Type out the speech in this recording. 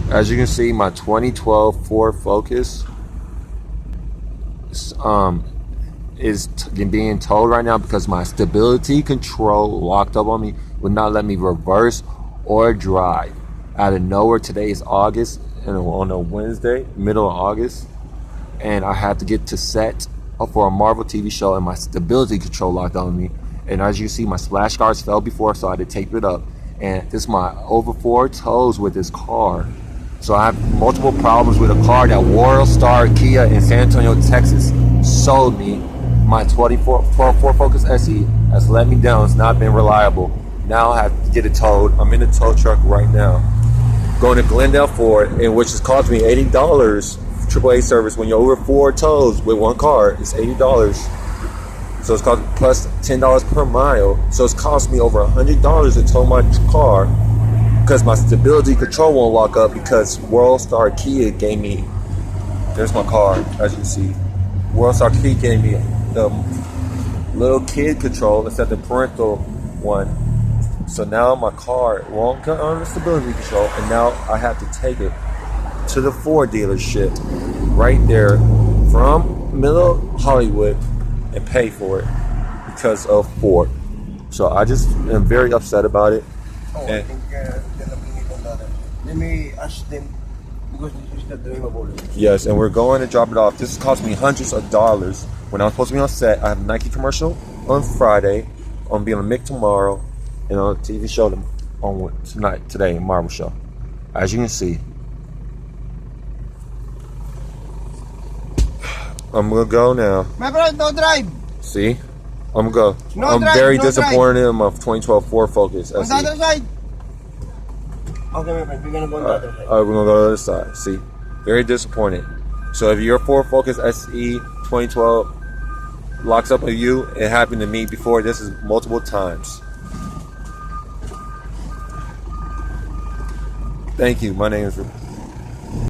As you can see, my 2012 Ford Focus is being towed right now because my stability control locked up on me, would not let me reverse or drive. Out of nowhere, today is August, and on a Wednesday, middle of August, and I had to get to set for a Marvel TV show, and my stability control locked on me. And as you see, my splash guards fell before, so I had to tape it up. And this is my over 4 tows with this car. So I have multiple problems with a car that Worldstar Kia in San Antonio, Texas sold me. My 2012 Ford Focus SE has let me down. It's not been reliable. Now I have to get it towed. I'm in the tow truck right now, going to Glendale Ford, in which has cost me $80 AAA service. When you're over 4 tows with one car, it's $80. So it's cost plus $10 per mile. So it's cost me over $100 to tow my car because my stability control won't lock up because Worldstar Kia gave me, there's my car, as you see. Worldstar Kia gave me the little kid control instead of the parental one. So now my car won't cut on the stability control, and now I have to take it to the Ford dealership right there from Middle Hollywood and pay for it because of Ford. So I just am very upset about it. I think they're not bringing it on the other. Let me ask them because this is not drivable. Yes, and we're going to drop it off. This cost me hundreds of dollars. When I'm supposed to be on set, I have a Nike commercial on Friday. I'm being on Mick tomorrow, and on a TV show on today, Marvel show. As you can see, I'm gonna go now. My brother, no drive. See, I'm gonna go. No I'm drive, very no disappointed in my 2012 Ford Focus. On the other side. Okay, my friend, we're gonna go on the other side. Alright, we're gonna go to the other side. See, very disappointed. So if your Ford Focus SE 2012 locks up with you, it happened to me before. This is multiple times. Thank you. My name is